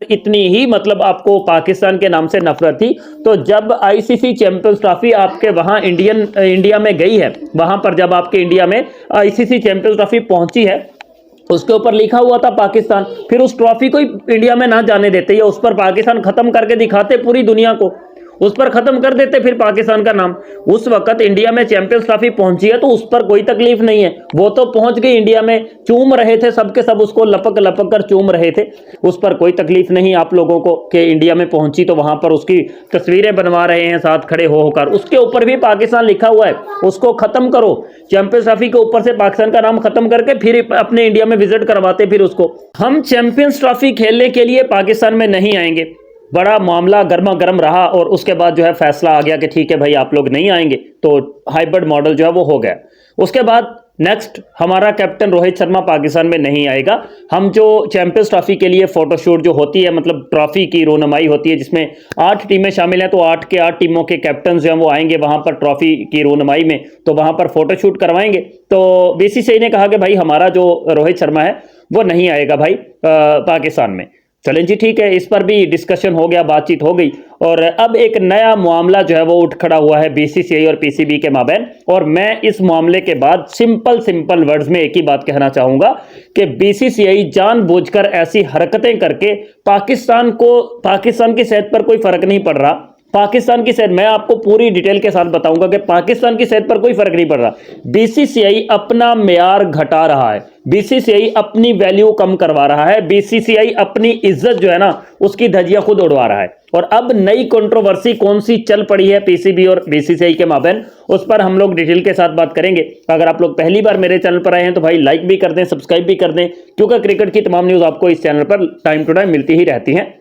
इतनी ही मतलब आपको पाकिस्तान के नाम से नफरत थी, तो जब आईसीसी चैंपियंस ट्रॉफी आपके वहां इंडिया में गई है, वहां पर जब आपके इंडिया में आईसीसी चैंपियंस ट्रॉफी पहुंची है, उसके ऊपर लिखा हुआ था पाकिस्तान, फिर उस ट्रॉफी को इंडिया में ना जाने देते या उस पर पाकिस्तान खत्म करके दिखाते पूरी दुनिया को, उस पर खत्म कर देते फिर पाकिस्तान का नाम। उस वक्त इंडिया में चैंपियंस ट्रॉफी पहुंची है तो उस पर कोई तकलीफ नहीं है, वो तो पहुंच गई इंडिया में, चूम रहे थे सबके सब, उसको लपक लपक कर चूम रहे थे, उस पर कोई तकलीफ नहीं आप लोगों को कि इंडिया में पहुंची तो वहां पर उसकी तस्वीरें बनवा रहे हैं साथ खड़े होकर, उसके ऊपर भी पाकिस्तान लिखा हुआ है, उसको खत्म करो। चैंपियंस ट्रॉफी के ऊपर से पाकिस्तान का नाम खत्म करके फिर अपने इंडिया में विजिट करवाते फिर उसको। हम चैंपियंस ट्रॉफी खेलने के लिए पाकिस्तान में नहीं आएंगे, बड़ा मामला गर्मा गर्म रहा और उसके बाद जो है फैसला आ गया कि ठीक है भाई आप लोग नहीं आएंगे, तो हाइब्रिड मॉडल जो है वो हो गया। उसके बाद नेक्स्ट हमारा कैप्टन रोहित शर्मा पाकिस्तान में नहीं आएगा। हम जो चैंपियंस ट्रॉफी के लिए फोटोशूट जो होती है, मतलब ट्रॉफी की रोनमाई होती है जिसमें 8 टीमें शामिल हैं, तो 8 के 8 टीमों के कैप्टन जो हैं वो आएंगे वहां पर ट्रॉफी की रोनमाई में, तो वहां पर फोटोशूट करवाएंगे। तो बीसीसीआई ने कहा कि भाई हमारा जो रोहित शर्मा है वो नहीं आएगा भाई पाकिस्तान में। चलें जी ठीक है, इस पर भी डिस्कशन हो गया, बातचीत हो गई, और अब एक नया मामला जो है वो उठ खड़ा हुआ है बीसीसीआई और पीसीबी के माबैन। और मैं इस मामले के बाद सिंपल वर्ड्स में एक ही बात कहना चाहूंगा कि बीसीसीआई जानबूझकर ऐसी हरकतें करके पाकिस्तान की सेहत पर कोई फर्क नहीं पड़ रहा, पाकिस्तान की सेहत, मैं आपको पूरी डिटेल के साथ बताऊंगा कि पाकिस्तान की सेहत पर कोई फर्क नहीं पड़ रहा। बीसीसीआई अपना मेयार घटा रहा है, बीसीसीआई अपनी वैल्यू कम करवा रहा है, बीसीसीआई अपनी इज्जत जो है ना उसकी धज्जियां खुद उड़वा रहा है। और अब नई कंट्रोवर्सी कौन सी चल पड़ी है पीसीबी और बीसीसीआई के माबैन, उस पर हम लोग डिटेल के साथ बात करेंगे। अगर आप लोग पहली बार मेरे चैनल पर आए हैं तो भाई लाइक भी कर दें, सब्सक्राइब भी कर दें, क्योंकि क्रिकेट की तमाम न्यूज आपको इस चैनल पर टाइम टू टाइम मिलती ही रहती हैं।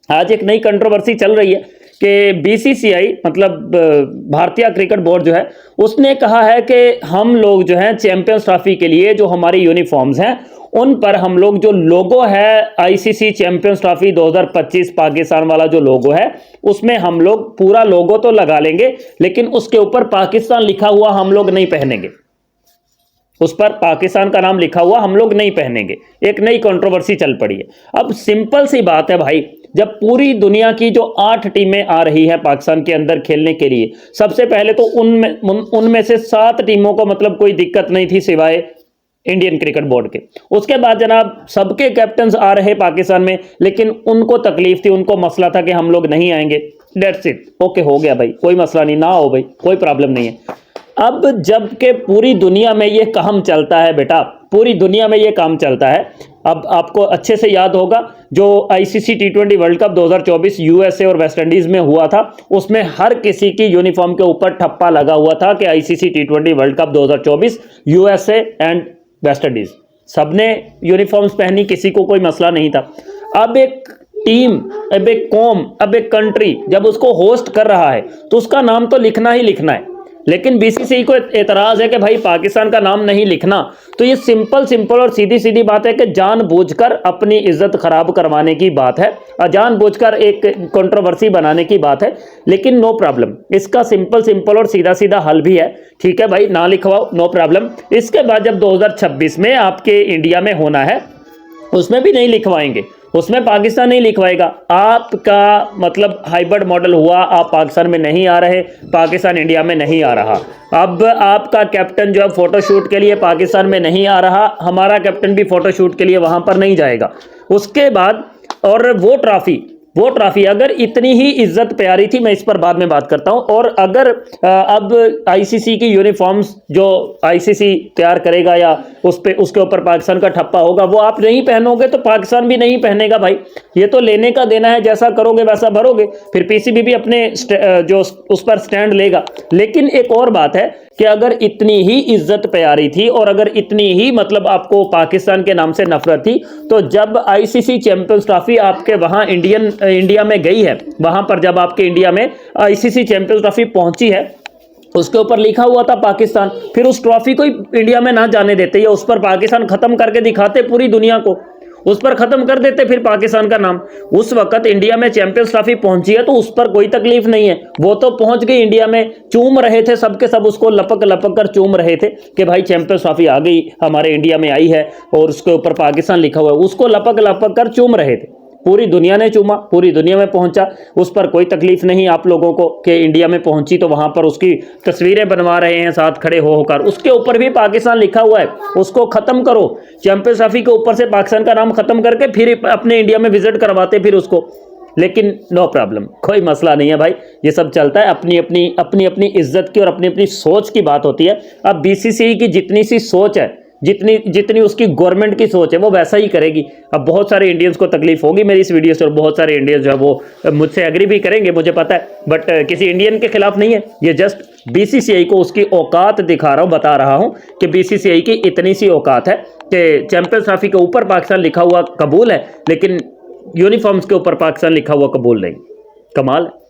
आज एक नई कंट्रोवर्सी चल रही है कि बीसीसीआई मतलब भारतीय क्रिकेट बोर्ड जो है उसने कहा है कि हम लोग जो है चैंपियंस ट्रॉफी के लिए जो हमारी यूनिफॉर्म्स हैं उन पर हम लोग जो लोगो है आईसीसी चैंपियंस ट्रॉफी 2025 पाकिस्तान वाला जो लोगो है उसमें हम लोग पूरा लोगो तो लगा लेंगे, लेकिन उसके ऊपर पाकिस्तान लिखा हुआ हम लोग नहीं पहनेंगे, उस पर पाकिस्तान का नाम लिखा हुआ हम लोग नहीं पहनेंगे। एक नई कंट्रोवर्सी चल पड़ी है। अब सिंपल सी बात है भाई, जब पूरी दुनिया की जो 8 टीमें आ रही है पाकिस्तान के अंदर खेलने के लिए, सबसे पहले तो उनमें से 7 टीमों को मतलब कोई दिक्कत नहीं थी सिवाय इंडियन क्रिकेट बोर्ड के। उसके बाद जनाब सबके कैप्टन्स आ रहे पाकिस्तान में, लेकिन उनको तकलीफ थी, उनको मसला था कि हम लोग नहीं आएंगे, डेट्स इट, ओके हो गया भाई, कोई मसला नहीं, ना हो भाई, कोई प्रॉब्लम नहीं है। अब जबकि पूरी दुनिया में ये काम चलता है बेटा, पूरी दुनिया में ये काम चलता है। अब आपको अच्छे से याद होगा जो आईसीसी टी20 वर्ल्ड कप 2024 यूएसए और वेस्ट इंडीज में हुआ था, उसमें हर किसी की यूनिफॉर्म के ऊपर ठप्पा लगा हुआ था कि ICC T20 world cup 2024 USA and West Indies, सबने यूनिफॉर्म्स पहनी, किसी को कोई मसला नहीं था। अब एक टीम, अब एक कौम, अब एक कंट्री जब उसको होस्ट कर रहा है तो उसका नाम तो लिखना ही लिखना है, लेकिन बीसीसीआई को एतराज है कि भाई पाकिस्तान का नाम नहीं लिखना। तो ये सिंपल और सीधी सीधी बात है कि जानबूझकर अपनी इज्जत खराब करवाने की बात है, जानबूझकर एक कंट्रोवर्सी बनाने की बात है। लेकिन नो प्रॉब्लम, इसका सिंपल और सीधा सीधा हल भी है। ठीक है भाई, ना लिखवाओ, नो प्रॉब्लम। इसके बाद जब 2026 में आपके इंडिया में होना है उसमें भी नहीं लिखवाएंगे, उसमें पाकिस्तान नहीं लिखवाएगा। आपका मतलब हाइब्रिड मॉडल हुआ, आप पाकिस्तान में नहीं आ रहे, पाकिस्तान इंडिया में नहीं आ रहा। अब आपका कैप्टन जो है फोटोशूट के लिए पाकिस्तान में नहीं आ रहा, हमारा कैप्टन भी फोटोशूट के लिए वहां पर नहीं जाएगा। उसके बाद और वो ट्रॉफी अगर इतनी ही इज्जत प्यारी थी, मैं इस पर बाद में बात करता हूं, और अगर अब आईसीसी की यूनिफॉर्म्स जो आईसीसी तैयार करेगा या उसके ऊपर पाकिस्तान का ठप्पा होगा वो आप नहीं पहनोगे तो पाकिस्तान भी नहीं पहनेगा भाई। ये तो लेने का देना है, जैसा करोगे वैसा भरोगे। फिर पीसीबी भी अपने जो उस पर स्टैंड लेगा। लेकिन एक और बात है कि अगर इतनी ही इज्जत प्यारी थी और अगर इतनी ही मतलब आपको पाकिस्तान के नाम से नफरत थी, तो जब आईसीसी चैंपियंस ट्रॉफी आपके वहां इंडिया में गई है, वहां पर जब आपके इंडिया में आईसीसी चैंपियंस ट्रॉफी पहुंची है, उसके ऊपर लिखा हुआ था पाकिस्तान, फिर उस ट्रॉफी को इंडिया में ना जाने देते या उस पर पाकिस्तान खत्म करके दिखाते पूरी दुनिया को, उस पर खत्म कर देते फिर पाकिस्तान का नाम। उस वक्त इंडिया में चैंपियंस ट्रॉफी पहुंची है तो उस पर कोई तकलीफ नहीं है, वो तो पहुंच गई इंडिया में, चूम रहे थे सबके सब, उसको लपक लपक कर चूम रहे थे कि भाई चैंपियंस ट्रॉफी आ गई, हमारे इंडिया में आई है और उसके ऊपर पाकिस्तान लिखा हुआ है, उसको लपक लपक कर चूम रहे थे। पूरी दुनिया ने चूमा, पूरी दुनिया में पहुंचा, उस पर कोई तकलीफ नहीं आप लोगों को कि इंडिया में पहुंची तो वहां पर उसकी तस्वीरें बनवा रहे हैं साथ खड़े हो होकर। उसके ऊपर भी पाकिस्तान लिखा हुआ है, उसको खत्म करो। चैंपियंस ट्रॉफी के ऊपर से पाकिस्तान का नाम खत्म करके फिर अपने इंडिया में विजिट करवाते फिर उसको, लेकिन नो प्रॉब्लम, कोई मसला नहीं है भाई, ये सब चलता है। अपनी अपनी इज्जत की और अपनी अपनी सोच की बात होती है। अब बीसीसीआई की जितनी सी सोच है, जितनी उसकी गवर्नमेंट की सोच है, वो वैसा ही करेगी। अब बहुत सारे इंडियंस को तकलीफ होगी मेरी इस वीडियो से, और बहुत सारे इंडियंस जो है वो मुझसे एग्री भी करेंगे, मुझे पता है, बट किसी इंडियन के खिलाफ नहीं है, ये जस्ट बीसीसीआई को उसकी औकात दिखा रहा हूँ, बता रहा हूँ कि बीसीसीआई की इतनी सी औकात है कि चैंपियंस ट्रॉफी के ऊपर पाकिस्तान लिखा हुआ कबूल है, लेकिन यूनिफॉर्म्स के ऊपर पाकिस्तान लिखा हुआ कबूल नहीं। कमाल है।